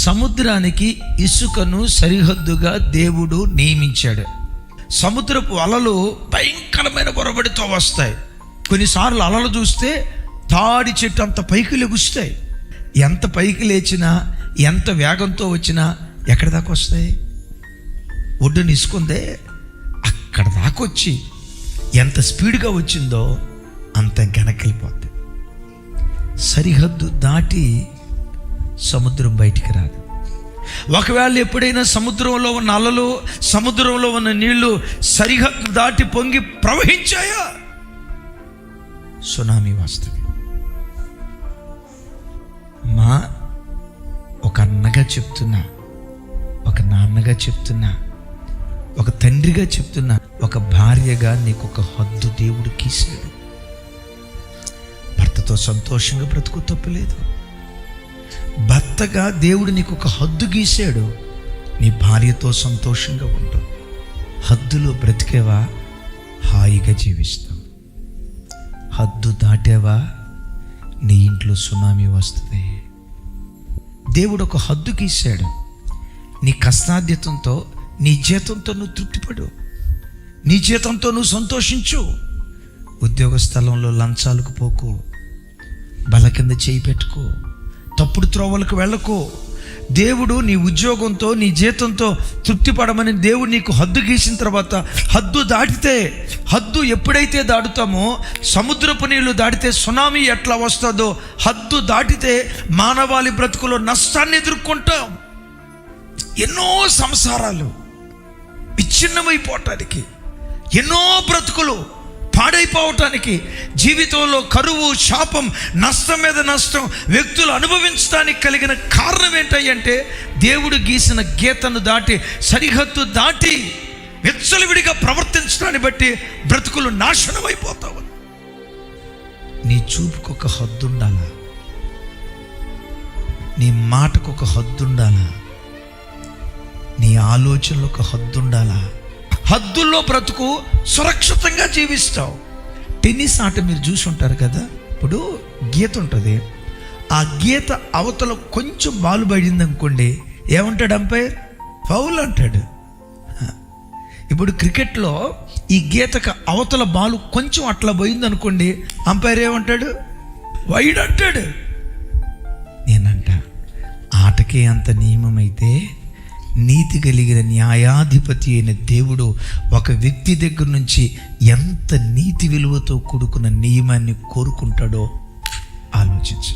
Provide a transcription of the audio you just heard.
సముద్రానికి ఇసుకను సరిహద్దుగా దేవుడు నియమించాడు. సముద్రపు అలలు భయంకరమైన బొరబడితో వస్తాయి. కొన్నిసార్లు అలలు చూస్తే తాడి చెట్టు అంత పైకి లెగుస్తాయి. ఎంత పైకి లేచినా, ఎంత వేగంతో వచ్చినా ఎక్కడి దాకా వస్తాయి? ఒడ్డుని ఇసుకుందే అక్కడ దాకా వచ్చి ఎంత స్పీడ్గా వచ్చిందో అంత వెనక్కిపోద్ది. సరిహద్దు దాటి సముద్రం బయటికి రాదు. ఒకవేళ ఎప్పుడైనా సముద్రంలో ఉన్న అలలు, సముద్రంలో ఉన్న నీళ్లు సరిహద్దు దాటి పొంగి ప్రవహించాయా, సునామీ వస్తుంది. మా ఒక అన్నగా చెప్తున్నా, ఒక నాన్నగా చెప్తున్నా, ఒక తండ్రిగా చెప్తున్నా, ఒక భార్యగా నీకు ఒక హద్దు దేవుడు గీసాడు. భర్తతో సంతోషంగా బ్రతుకు, తప్పులేదు. భర్తగా దేవుడు నీకు ఒక హద్దు గీసాడు. నీ భార్యతో సంతోషంగా ఉంటావు. హద్దులో బ్రతికేవా, హాయిగా జీవిస్తావు. హద్దు దాటేవా, నీ ఇంట్లో సునామీ వస్తుంది. దేవుడు ఒక హద్దు గీశాడు. నీ కష్టాధ్యతంతో, నీ జీతంతో నువ్వు తృప్తిపడు, నీ జీతంతో నువ్వు సంతోషించు. ఉద్యోగ స్థలంలో లంచాలకు పోకు, బల కింద చేయి పెట్టుకో, తప్పుడు త్రోవలకు వెళ్ళకు. దేవుడు నీ ఉద్యోగంతో, నీ జీతంతో తృప్తి పడమని దేవుడు నీకు హద్దు గీసిన తర్వాత, హద్దు దాటితే, హద్దు ఎప్పుడైతే దాటుతామో, సముద్రపు నీళ్లు దాటితే సునామీ ఎట్లా వస్తుందో, హద్దు దాటితే మానవాళి బ్రతుకులో నష్టాన్ని ఎదుర్కొంటాం. ఎన్నో సంసారాలు విచ్ఛిన్నమైపోవటానికి, ఎన్నో బ్రతుకులు పాడైపోవటానికి, జీవితంలో కరువు, శాపం, నష్టం మీద నష్టం వ్యక్తులు అనుభవించడానికి కలిగిన కారణం ఏంటంటే, దేవుడు గీసిన గీతను దాటి, సరిహద్దు దాటి విచ్చలవిడిగా ప్రవర్తించడాన్ని బట్టి బ్రతుకులు నాశనం అయిపోతావు. నీ చూపుకు ఒక హద్దు ఉండాలా, నీ మాటకు ఒక హద్దు ఉండాలా, నీ ఆలోచనలకు ఒక హద్దు ఉండాలా. హద్దుల్లో బ్రతుకు, సురక్షితంగా జీవిస్తావు. టెన్నిస్ ఆట మీరు చూసి ఉంటారు కదా. ఇప్పుడు గీత ఉంటుంది, ఆ గీత అవతల కొంచెం బాల్ పడింది అనుకోండి, ఏమంటాడు అంపైర్? ఫౌల్ అంటాడు. ఇప్పుడు క్రికెట్లో ఈ గీతకు అవతల బాలు కొంచెం అట్లా పోయింది అనుకోండి, అంపైర్ ఏమంటాడు? వైడ్ అంటాడు. నేనంట, ఆటకే అంత నియమం అయితే నీతి కలిగిన న్యాయాధిపతి అయిన దేవుడు ఒక వ్యక్తి దగ్గర నుంచి ఎంత నీతి విలువతో కూడుకున్న నియమాన్ని కోరుకుంటాడో ఆలోచించు.